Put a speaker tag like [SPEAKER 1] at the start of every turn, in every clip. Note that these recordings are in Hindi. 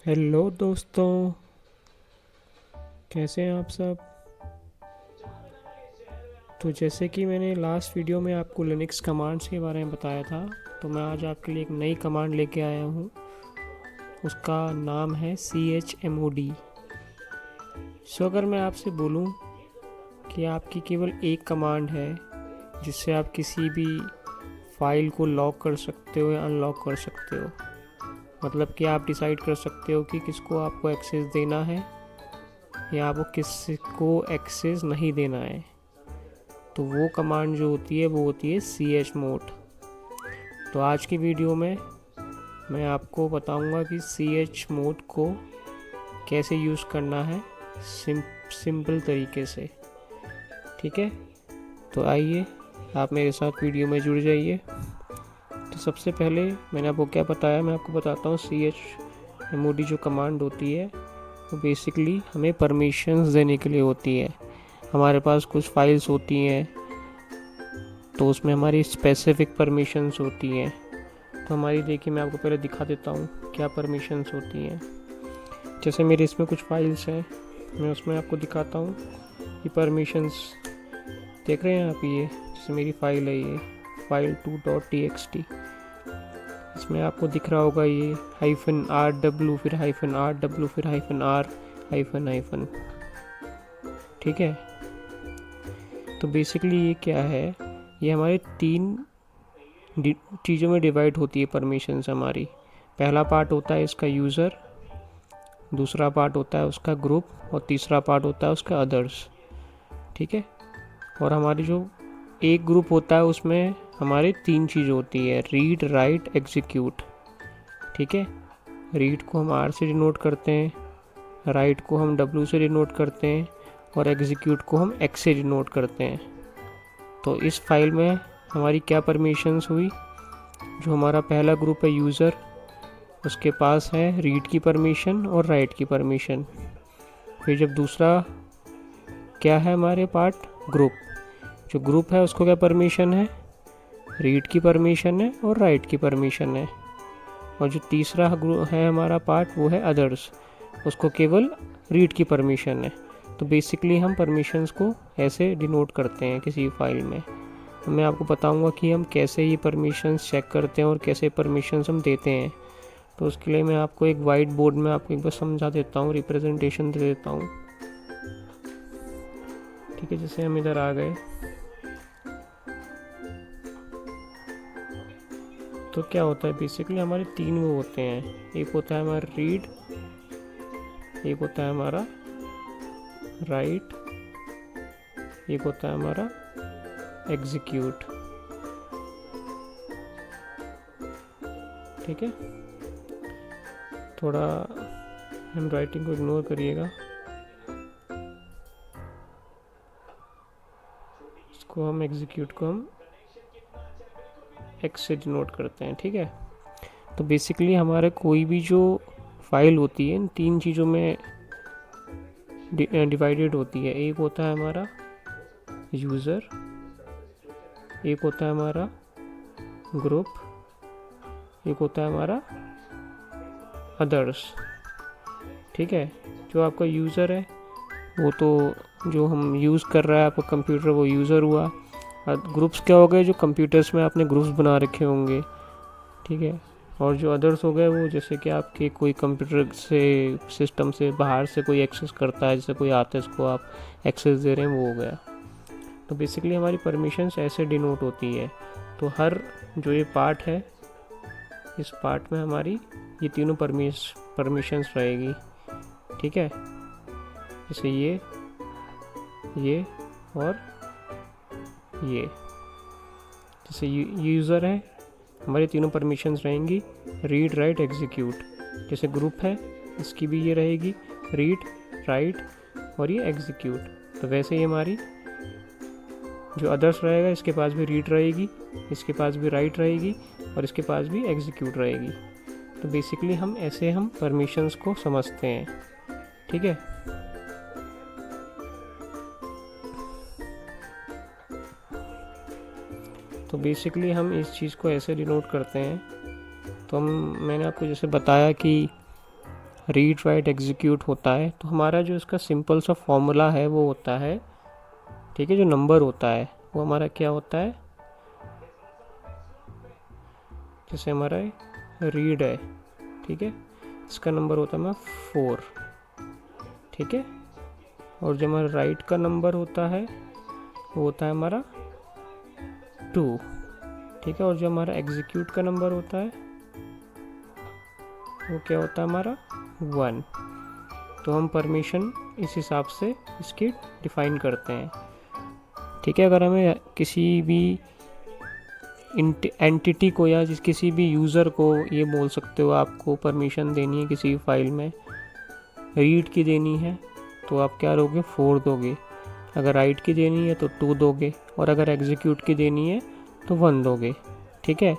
[SPEAKER 1] हेलो दोस्तों, कैसे हैं आप सब। तो जैसे कि मैंने लास्ट वीडियो में आपको लिनक्स कमांड्स के बारे में बताया था, तो मैं आज आपके लिए एक नई कमांड लेके आया हूँ। उसका नाम है chmod। सो अगर मैं आपसे बोलूँ कि आपकी केवल एक कमांड है जिससे आप किसी भी फाइल को लॉक कर सकते हो या अनलॉक कर सकते हो, मतलब कि आप डिसाइड कर सकते हो कि किसको आपको एक्सेस देना है या आपको किसको एक्सेस नहीं देना है, तो वो कमांड जो होती है वो होती है chmod। तो आज की वीडियो में मैं आपको बताऊंगा कि chmod को कैसे यूज़ करना है सिंपल तरीके से। ठीक है, तो आइए आप मेरे साथ वीडियो में जुड़ जाइए। तो सबसे पहले मैंने आपको क्या बताया, मैं आपको बताता हूँ। chmod जो कमांड होती है वो बेसिकली हमें परमिशंस देने के लिए होती है। हमारे पास कुछ फाइल्स होती हैं तो उसमें हमारी स्पेसिफिक परमिशंस होती हैं। तो हमारी देखिए, मैं आपको पहले दिखा देता हूँ क्या परमिशंस होती हैं। जैसे मेरे इसमें कुछ फाइल्स हैं, मैं उसमें आपको दिखाता हूँ ये परमिशंस। देख रहे हैं आप, ये जैसे मेरी फाइल है, ये file2.txt। इसमें आपको दिख रहा होगा ये -rw फिर -rw फिर -r हाइफन। ठीक है, तो बेसिकली ये क्या है, ये हमारे तीन चीज़ों में डिवाइड होती है परमिशंस हमारी। पहला पार्ट होता है इसका यूज़र, दूसरा पार्ट होता है उसका ग्रुप, और तीसरा पार्ट होता है उसका अदर्स। ठीक है, और हमारी जो एक ग्रुप होता है उसमें हमारे तीन चीज़ होती है, रीड राइट एग्जीक्यूट। ठीक है, रीड को हम आर से डिनोट करते हैं, राइट को हम डब्ल्यू से डिनोट करते हैं, और एग्जीक्यूट को हम एक्स से डिनोट करते हैं। तो इस फाइल में हमारी क्या परमिशंस हुई, जो हमारा पहला ग्रुप है यूज़र, उसके पास है रीड की परमिशन और राइट की परमिशन। फिर जब दूसरा क्या है हमारे पार्ट, ग्रुप, जो ग्रुप है उसको क्या परमिशन है, रीड की परमिशन है और राइट की परमिशन है। और जो तीसरा ग्रुप है हमारा पार्ट, वो है अदर्स, उसको केवल रीड की परमिशन है। तो बेसिकली हम परमिशंस को ऐसे डिनोट करते हैं किसी फाइल में। तो मैं आपको बताऊंगा कि हम कैसे ये परमिशंस चेक करते हैं और कैसे परमिशंस हम देते हैं। तो उसके लिए मैं आपको एक वाइट बोर्ड में आपको एक बार समझा देता हूँ, रिप्रेजेंटेशन दे देता हूँ। ठीक है, जैसे हम इधर आ गए, तो क्या होता है बेसिकली हमारे तीन वो होते हैं। एक होता है हमारा रीड, एक होता है हमारा राइट, एक होता है हमारा एग्जीक्यूट। ठीक है, थोड़ा हैंड राइटिंग को इग्नोर करिएगा, इसको हम एग्जीक्यूट को हम एक्स से डिनोट करते हैं। ठीक है, तो बेसिकली हमारे कोई भी जो फाइल होती है इन तीन चीज़ों में डिवाइडेड होती है। एक होता है हमारा यूज़र, एक होता है हमारा ग्रुप, एक होता है हमारा अदर्स। ठीक है, जो आपका यूज़र है वो तो जो हम यूज़ कर रहा है आपका कंप्यूटर, वो यूज़र हुआ। ग्रुप्स क्या हो गए, जो कंप्यूटर्स में आपने ग्रुप्स बना रखे होंगे। ठीक है, और जो अदर्स हो गए वो जैसे कि आपके कोई कंप्यूटर से सिस्टम से बाहर से कोई एक्सेस करता है, जैसे कोई आता है इसको आप एक्सेस दे रहे हैं, वो हो गया। तो बेसिकली हमारी परमिशंस ऐसे डिनोट होती है। तो हर जो ये पार्ट है, इस पार्ट में हमारी ये तीनों परमिशंस रहेगी। ठीक है, जैसे ये और ये। जैसे यूज़र है, हमारी तीनों परमिशंस रहेंगी, रीड राइट एग्जीक्यूट। जैसे ग्रुप है, इसकी भी ये रहेगी, रीड राइट और ये एग्जीक्यूट। तो वैसे ही हमारी जो अदर्स रहेगा, इसके पास भी रीड रहेगी, इसके पास भी राइट रहेगी और इसके पास भी एग्जीक्यूट रहेगी। तो बेसिकली हम परमिशंस को समझते हैं। ठीक है, तो बेसिकली हम इस चीज़ को ऐसे डिनोट करते हैं। तो मैंने आपको जैसे बताया कि रीड राइट एग्जीक्यूट होता है, तो हमारा जो इसका सिंपल सा फॉर्मूला है वो होता है, ठीक है, जो नंबर होता है वो हमारा क्या होता है, जैसे हमारा रीड है, ठीक है, इसका नंबर होता है 4, ठीक है, और जो हमारा राइट का नंबर होता है वो होता है हमारा 2, ठीक है, और जो हमारा एग्जीक्यूट का नंबर होता है वो क्या होता है हमारा 1। तो हम परमिशन इस हिसाब से इसकी डिफाइन करते हैं, ठीक है। अगर हमें किसी भी एंटिटी को या किसी भी यूज़र को, ये बोल सकते हो, आपको परमिशन देनी है किसी फाइल में, रीड की देनी है तो आप क्या दोगे, 4 दोगे, अगर राइट की देनी है तो 2 दोगे, और अगर एग्जीक्यूट की देनी है तो 1 दोगे, ठीक है।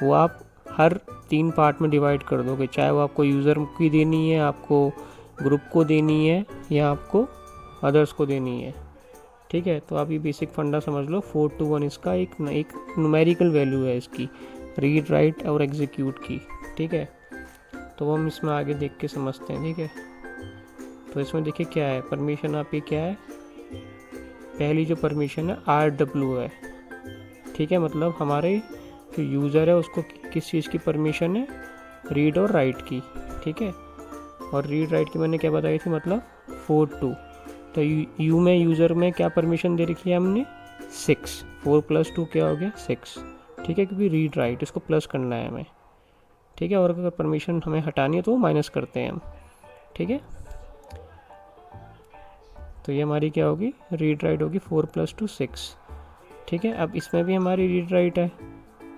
[SPEAKER 1] वो आप हर 3 पार्ट में डिवाइड कर दोगे, चाहे वो आपको यूज़र की देनी है, आपको ग्रुप को देनी है, या आपको अदर्स को देनी है, ठीक है। तो आप ये बेसिक फंडा समझ लो, 4 to 1 इसका एक न्यूमेरिकल वैल्यू है इसकी, रीड राइट और एग्जीक्यूट की, ठीक है। तो हम इसमें आगे देख के समझते हैं, ठीक है। तो इसमें देखिए क्या है परमिशन, आपकी क्या है, पहली जो परमिशन है RW है, ठीक है, मतलब हमारे जो यूज़र है उसको किस चीज़ की परमिशन है, रीड और राइट की, ठीक है। और रीड राइट की मैंने क्या बताई थी, मतलब 4 to, तो यू में यूज़र में क्या परमिशन दे रखी है हमने, 6, 4 + 2 क्या हो गया 6, ठीक है, क्योंकि रीड राइट इसको प्लस करना है हमें, ठीक है, और अगर परमिशन हमें हटानी है तो वो माइनस करते हैं हम, ठीक है। तो ये हमारी क्या होगी, रीड राइट होगी 4 + 2 6, ठीक है। अब इसमें भी हमारी रीड राइट है,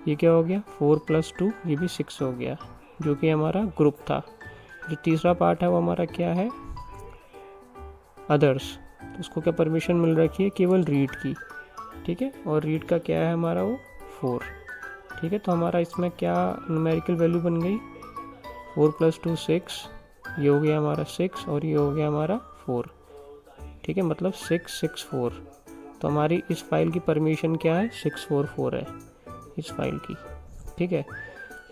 [SPEAKER 1] ये क्या हो गया 4 + 2, ये भी 6 हो गया, जो कि हमारा ग्रुप था। जो तीसरा पार्ट है वो हमारा क्या है, अदर्स, तो उसको क्या परमिशन मिल रखी है, केवल रीड की, ठीक है, और रीड का क्या है हमारा वो 4, ठीक है। तो हमारा इसमें क्या न्यूमेरिकल वैल्यू बन गई, 4 + 2 6, ये हो गया हमारा 6 और ये हो गया हमारा 4, ठीक है, मतलब 664। तो हमारी इस फाइल की परमिशन क्या है, 644 है इस फाइल की, ठीक है।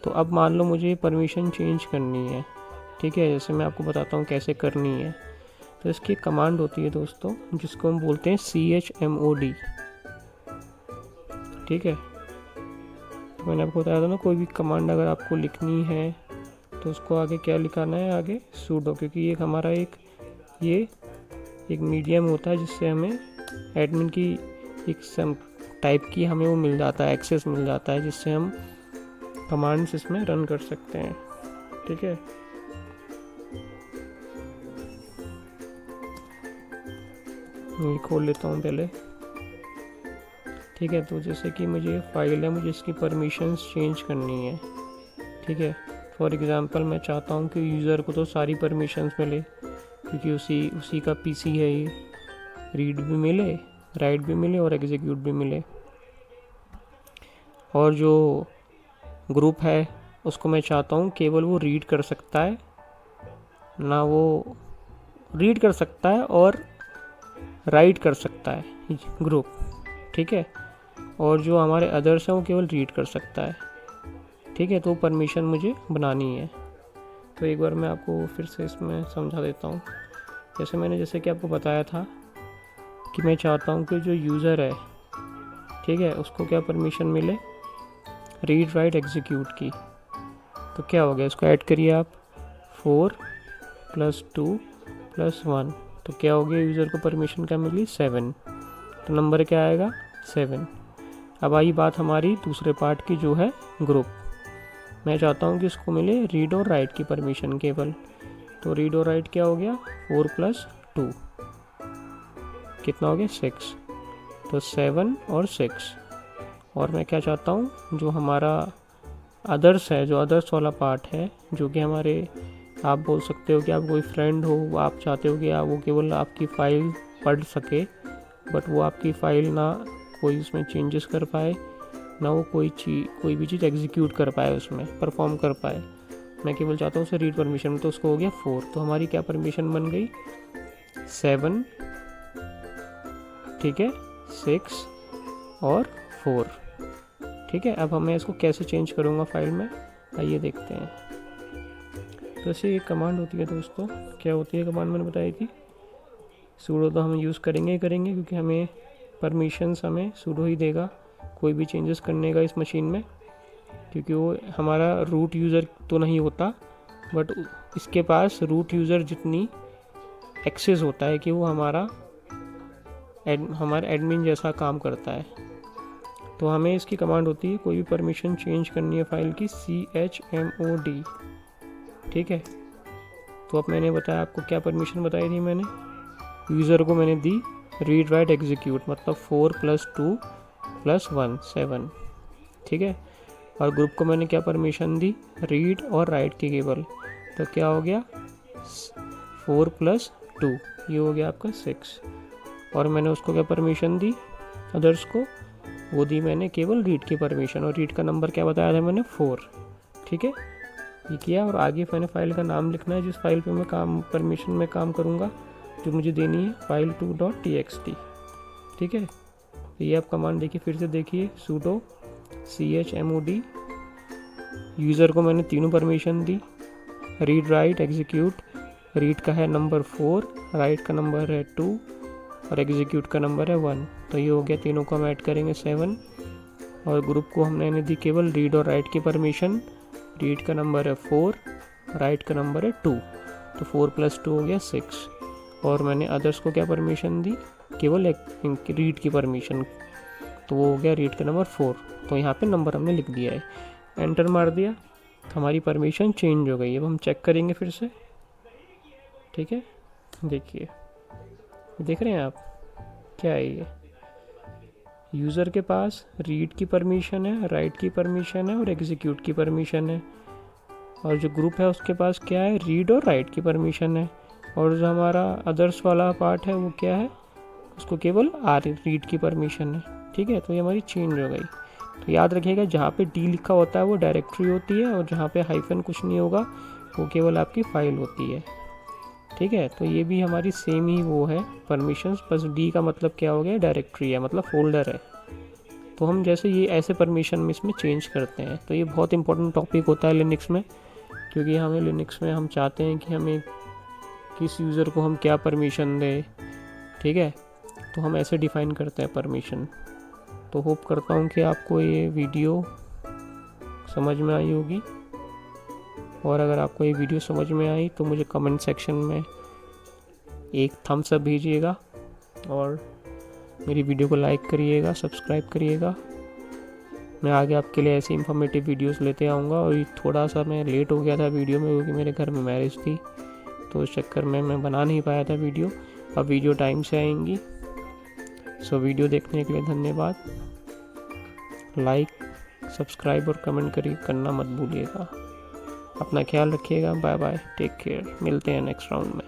[SPEAKER 1] तो अब मान लो मुझे परमिशन चेंज करनी है, ठीक है, जैसे मैं आपको बताता हूँ कैसे करनी है। तो इसकी कमांड होती है दोस्तों, जिसको हम बोलते हैं chmod, ठीक है। तो मैंने आपको बताया था ना, कोई भी कमांड अगर आपको लिखनी है तो उसको आगे क्या लिखाना है, आगे sudo, क्योंकि ये हमारा ये एक मीडियम होता है जिससे हमें एडमिन की एक सम टाइप की हमें वो मिल जाता है, एक्सेस मिल जाता है, जिससे हम कमांड्स इसमें रन कर सकते हैं, ठीक है। ये खोल लेता हूँ पहले, ठीक है। तो जैसे कि मुझे फाइल है, मुझे इसकी परमिशंस चेंज करनी है, ठीक है। फॉर एग्ज़ाम्पल मैं चाहता हूँ कि यूज़र को तो सारी परमिशंस मिले, क्योंकि उसी का पीसी है ये, रीड भी मिले, राइट भी मिले और एग्जीक्यूट भी मिले। और जो ग्रुप है उसको मैं चाहता हूँ केवल वो रीड कर सकता है, ना वो रीड कर सकता है और राइट कर सकता है ग्रुप, ठीक है। और जो हमारे अदर्स हैं वो केवल रीड कर सकता है, ठीक है। तो परमिशन मुझे बनानी है। तो एक बार मैं आपको फिर से इसमें समझा देता हूँ। जैसे कि आपको बताया था कि मैं चाहता हूँ कि जो यूज़र है, ठीक है, उसको क्या परमिशन मिले, रीड राइट एग्जीक्यूट की। तो क्या हो गया, इसको ऐड करिए आप, 4 + 2 + 1, तो क्या हो गया, यूज़र को परमिशन क्या मिली, 7, तो नंबर क्या आएगा 7। अब आई बात हमारी दूसरे पार्ट की, जो है ग्रुप। मैं चाहता हूँ कि इसको मिले रीड और राइट की परमिशन केवल, तो रीड और राइट क्या हो गया, 4 + 2 कितना हो गया 6, तो 7 और 6। और मैं क्या चाहता हूँ, जो हमारा अदर्स है, जो अदर्स वाला पार्ट है, जो कि हमारे, आप बोल सकते हो कि आप कोई फ्रेंड हो, आप चाहते हो कि आप वो केवल आपकी फ़ाइल पढ़ सके, बट वो आपकी फ़ाइल ना कोई उसमें चेंजेस कर पाए, ना वो कोई भी चीज़ एग्जीक्यूट कर पाए, उसमें परफॉर्म कर पाए। मैं केवल चाहता हूँ उसे रीड परमिशन, तो उसको हो गया 4। तो हमारी क्या परमिशन बन गई, 7, ठीक है, 6 और 4, ठीक है। अब मैं इसको कैसे चेंज करूँगा फाइल में, आइए देखते हैं। तो ऐसे एक कमांड होती है दोस्तों, क्या होती है कमांड मैंने बताई थी, सूडो तो हम यूज़ करेंगे ही करेंगे, क्योंकि हमें परमिशंस हमें सूडो ही देगा कोई भी चेंजेस करने का इस मशीन में, क्योंकि वो हमारा रूट यूज़र तो नहीं होता, बट इसके पास रूट यूज़र जितनी एक्सेस होता है कि वो हमारा एडमिन जैसा काम करता है। तो हमें इसकी कमांड होती है कोई भी परमिशन चेंज करनी है फाइल की, chmod, ठीक है। तो अब मैंने बताया आपको क्या परमिशन बताई थी मैंने, यूज़र को मैंने दी रीड राइट एग्जीक्यूट, मतलब 4 + 2 + 1 7, ठीक है। और ग्रुप को मैंने क्या परमिशन दी, रीड और राइट की केवल, तो क्या हो गया 4 + 2, ये हो गया आपका 6। और मैंने उसको क्या परमिशन दी, अदर्स को, वो दी मैंने केवल रीड की परमिशन, और रीड का नंबर क्या बताया था मैंने 4, ठीक है। ये किया, और आगे मैंने फाइल का नाम लिखना है जिस फाइल पे मैं परमिशन में काम करूँगा, जो मुझे देनी है file2.txt, ठीक है। तो ये आप कमांड देखिए, फिर से देखिए, sudo chmod, यूज़र को मैंने तीनों परमिशन दी, रीड राइट एग्जीक्यूट, रीड का है नंबर 4, राइट का नंबर है 2 और एग्जीक्यूट का नंबर है 1, तो ये हो गया, तीनों को हम ऐड करेंगे 7। और ग्रुप को हमने दी केवल रीड और राइट की परमिशन, रीड का नंबर है 4, राइट का नंबर है 2, तो 4 + 2 हो गया 6। और मैंने अदर्स को क्या परमिशन दी, केवल एक रीड की परमिशन, तो वो हो गया रीड का नंबर 4। तो यहाँ पे नंबर हमने लिख दिया है, एंटर मार दिया, तो हमारी परमिशन चेंज हो गई। अब हम चेक करेंगे फिर से, ठीक है। देखिए, देख रहे हैं आप, क्या है ये, यूज़र के पास रीड की परमिशन है, राइट की परमिशन है और एग्जीक्यूट की परमिशन है, और जो ग्रुप है उसके पास क्या है, रीड और राइट की परमिशन है, और जो हमारा अदर्स वाला पार्ट है वो क्या है, उसको केवल रीड की परमिशन है, ठीक है। तो ये हमारी चेंज हो गई। तो याद रखिएगा, जहाँ पे डी लिखा होता है वो डायरेक्टरी होती है, और जहाँ पे हाइफन कुछ नहीं होगा वो केवल आपकी फाइल होती है, ठीक है। तो ये भी हमारी सेम ही वो है परमिशंस, बस डी का मतलब क्या हो गया, डायरेक्टरी है, मतलब फोल्डर है। तो हम जैसे ये ऐसे परमिशन में इसमें चेंज करते हैं। तो ये बहुत इंपॉर्टेंट टॉपिक होता है लिनक्स में, क्योंकि हमें लिनक्स में हम चाहते हैं कि हमें किस यूज़र को हम क्या परमिशन दें, ठीक है। तो हम ऐसे डिफ़ाइन करते हैं परमिशन। तो होप करता हूँ कि आपको ये वीडियो समझ में आई होगी, और अगर आपको ये वीडियो समझ में आई तो मुझे कमेंट सेक्शन में एक थम्स अप भेजिएगा, और मेरी वीडियो को लाइक करिएगा, सब्सक्राइब करिएगा। मैं आगे आपके लिए ऐसी इन्फॉर्मेटिव वीडियोस लेते आऊँगा। और थोड़ा सा मैं लेट हो गया था वीडियो में, क्योंकि मेरे घर में मैरिज थी, तो उस चक्कर में मैं बना नहीं पाया था वीडियो। अब वीडियो टाइम से आएंगी। सो वीडियो देखने के लिए धन्यवाद। लाइक, सब्सक्राइब और कमेंट करना मत भूलिएगा। अपना ख्याल रखिएगा। बाय बाय, टेक केयर, मिलते हैं नेक्स्ट राउंड में।